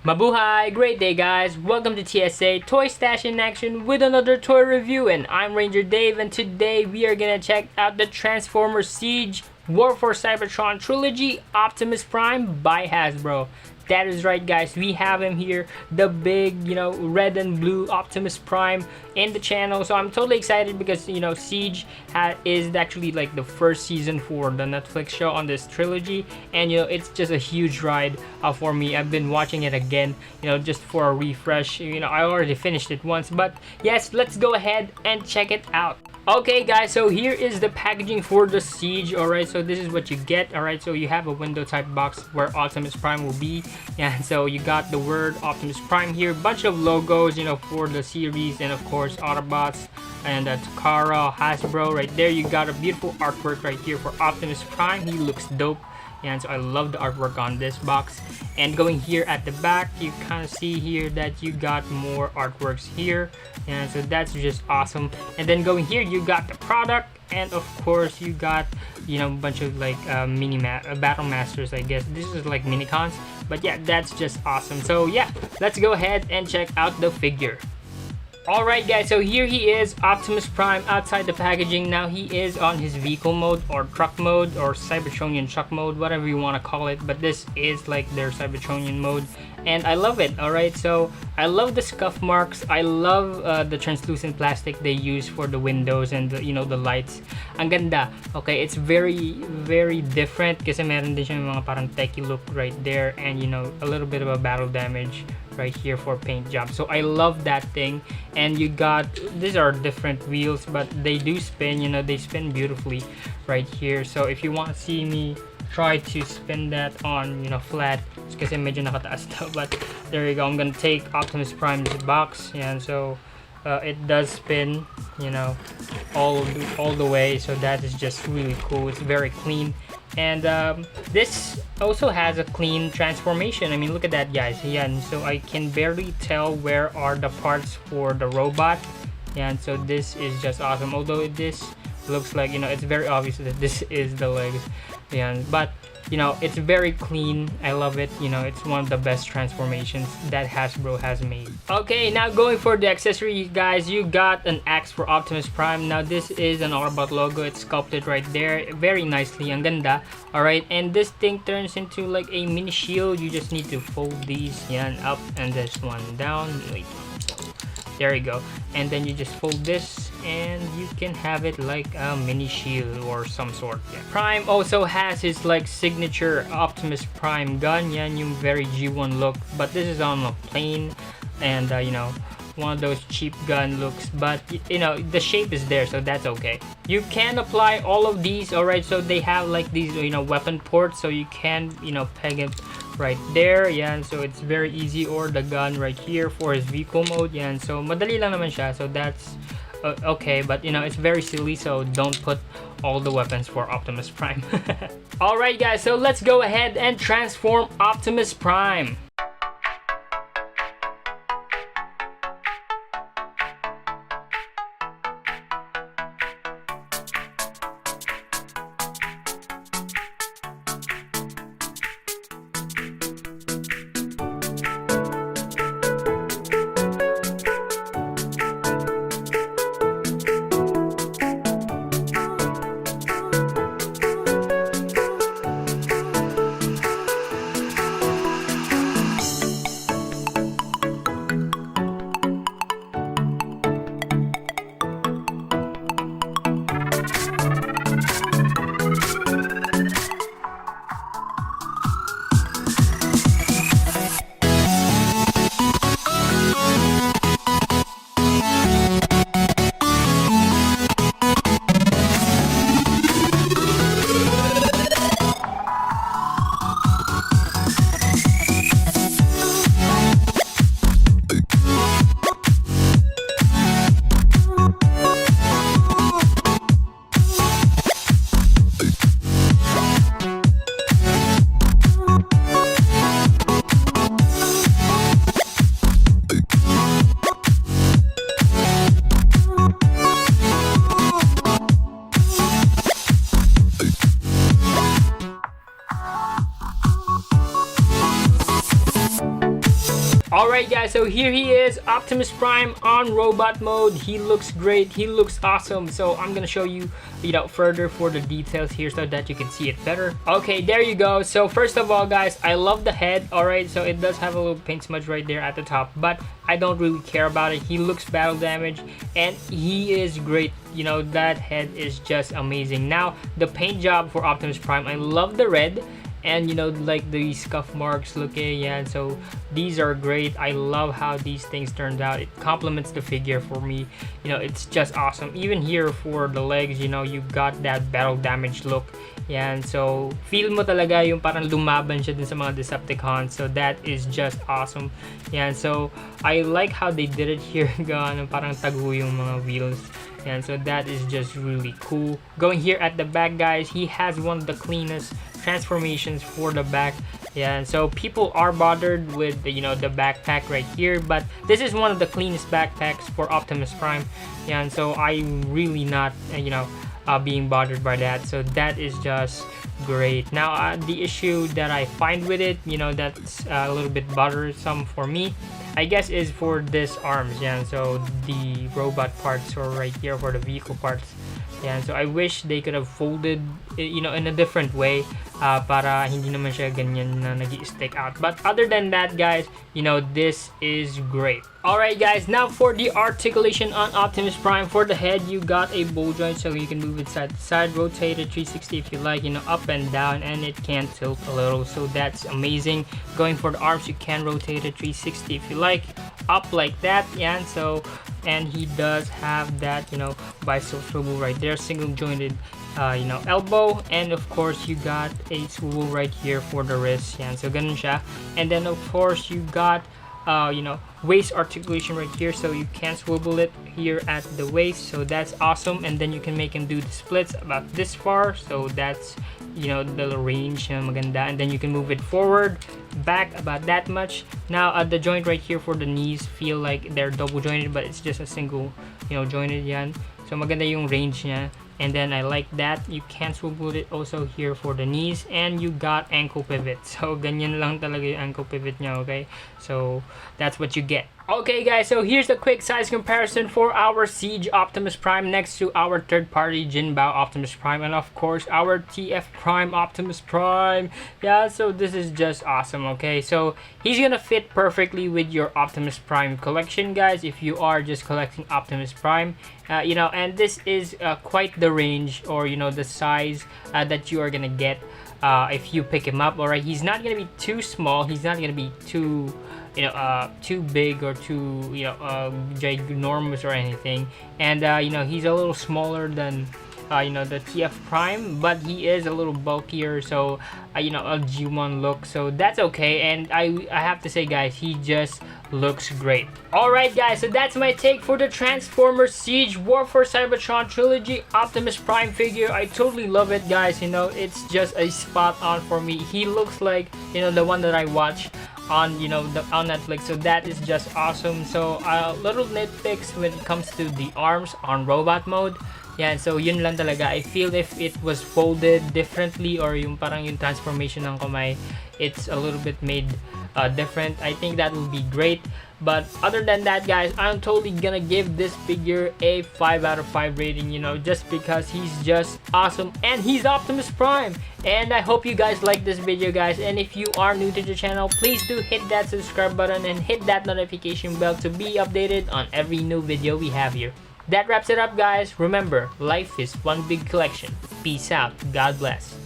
Mabuhay! Great day guys! Welcome to TSA Toy Stash in Action with another toy review, and I'm Ranger Dave, and today we are gonna check out the Transformers Siege War for Cybertron Trilogy Optimus Prime by Hasbro. That is right guys, we have him here, the big, red and blue Optimus Prime in the channel. So I'm totally excited because, Siege is actually like the first season for the Netflix show on this trilogy. And, it's just a huge ride for me. I've been watching it again, just for a refresh. I already finished it once, but yes, let's go ahead and check it out. Okay guys, so here is the packaging for the Siege. Alright, so this is what you get. Alright, so you have a window type box where Optimus Prime will be. And so you got the word Optimus Prime here, bunch of logos, for the series, and of course Autobots and Takara, Hasbro. Right there you got a beautiful artwork right here for Optimus Prime. He looks dope. And so I love the artwork on this box. And going here at the back, you kind of see here that you got more artworks here, and so that's just awesome. And then going here, you got the product, and of course you got a bunch of like battle masters. I guess this is like mini cons, but yeah, that's just awesome. So yeah, let's go ahead and check out the figure. Alright guys, so here he is, Optimus Prime outside the packaging. Now he is on his vehicle mode or truck mode or Cybertronian truck mode, whatever you want to call it, but this is like their Cybertronian mode, and I love it. Alright, so I love the scuff marks. I love the translucent plastic they use for the windows and the, the lights. Ang ganda. Okay, it's very different kasi meron din siya yung mga parang techie look right there, and a little bit of a battle damage right here for paint job. So I love that thing. And you got, these are different wheels, but they do spin, they spin beautifully right here. So if you want to see me try to spin that on flat, kasi medyo nakataas na, but there you go. I'm gonna take Optimus Prime's box, and so it does spin all the way. So that is just really cool. It's very clean. And this also has a clean transformation. I mean, look at that guys. Yeah, and so I can barely tell where are the parts for the robot. Yeah, and so this is just awesome. Although this looks like, it's very obvious that this is the legs. Yeah, but it's very clean. I love it. It's one of the best transformations that Hasbro has made. Okay, now going for the accessory guys, you got an axe for Optimus Prime. Now this is an Autobot logo. It's sculpted right there very nicely. Ang ganda. Alright, and this thing turns into like a mini shield. You just need to fold these up, and this one down. Wait. There you go. And then you just fold this, and you can have it like a mini shield or some sort. Yeah. Prime also has his like signature Optimus Prime gun. Yan yung very G1 look, but this is on a plane, and one of those cheap gun looks, but the shape is there, so that's okay. You can apply all of these. Alright, so they have like these weapon ports, so you can peg it right there. Yeah, so it's very easy. Or the gun right here for his vehicle mode. Yeah, so madali lang naman siya, so that's okay. But it's very silly, so don't put all the weapons for Optimus Prime. Alright guys, so let's go ahead and transform Optimus Prime. Alright guys, so here he is, Optimus Prime on robot mode. He looks great, he looks awesome. So I'm gonna show you, further for the details here so that you can see it better. Okay, there you go. So first of all guys, I love the head. Alright, so it does have a little paint smudge right there at the top, but I don't really care about it. He looks battle damaged and he is great. That head is just amazing. Now the paint job for Optimus Prime, I love the red. And like the scuff marks looking, yeah, so these are great. I love how these things turned out. It complements the figure for me. It's just awesome. Even here for the legs, you got that battle damage look. Yan, so feel mo talaga yung parang lumaban siya dun sa mga Decepticons. So that is just awesome. Yan, so I like how they did it here. Parang tago yung mga wheels. And so that is just really cool. Going here at the back guys, he has one of the cleanest transformations for the back. Yeah, so people are bothered with the backpack right here, but this is one of the cleanest backpacks for Optimus Prime. Yeah, and so I'm really not being bothered by that. So that is just great. Now the issue that I find with it, that's a little bit bothersome for me, I guess, is for this arms. Yeah, so the robot parts are right here for the vehicle parts. Yeah, so I wish they could have folded in a different way para hindi naman siya ganyan na nag-stick out. But other than that guys, this is great. Alright guys, now for the articulation on Optimus Prime. For the head, you got a ball joint, so you can move it side to side, rotate it 360 if you like, up and down, and it can tilt a little, so that's amazing. Going for the arms, you can rotate it 360 if you like, up like that. Yeah, and he does have that bicep swivel right there, single jointed elbow, and of course you got a swivel right here for the wrist. Yeah, so ganun siya. And then of course you got waist articulation right here, so you can swivel it here at the waist, so that's awesome. And then you can make him do the splits about this far, so that's the range maganda. And then you can move it forward, back about that much. Now the joint right here for the knees feel like they're double jointed, but it's just a single jointed. Yan, so maganda yung range niya. And then I like that you can swivel it also here for the knees, and you got ankle pivot. So ganyan lang talaga yung ankle pivot niya, okay? So that's what you get. Okay guys, so here's a quick size comparison for our Siege Optimus Prime next to our third-party Jinbao Optimus Prime, and of course our TF Prime Optimus Prime. Yeah, so this is just awesome, okay? So he's gonna fit perfectly with your Optimus Prime collection guys, if you are just collecting Optimus Prime. And this is quite the range, or the size that you are gonna get if you pick him up. Alright, he's not gonna be too small, he's not gonna be too too big or too ginormous or anything. And he's a little smaller than the TF Prime, but he is a little bulkier, so a G1 look, so that's okay. And I have to say guys, he just looks great. Alright guys, so that's my take for the Transformers Siege War for Cybertron Trilogy Optimus Prime figure. I totally love it guys. It's just a spot on for me. He looks like the one that I watch on on Netflix, so that is just awesome. So little nitpicks when it comes to the arms on robot mode. Yeah, so yun lang talaga. I feel if it was folded differently, or yung parang yung transformation ng kamay, it's a little bit made different, I think that would be great. But other than that guys, I'm totally gonna give this figure a 5 out of 5 rating, just because he's just awesome and he's Optimus Prime. And I hope you guys like this video guys, and if you are new to the channel, please do hit that subscribe button and hit that notification bell to be updated on every new video we have here. That wraps it up guys. Remember, life is one big collection. Peace out. God bless.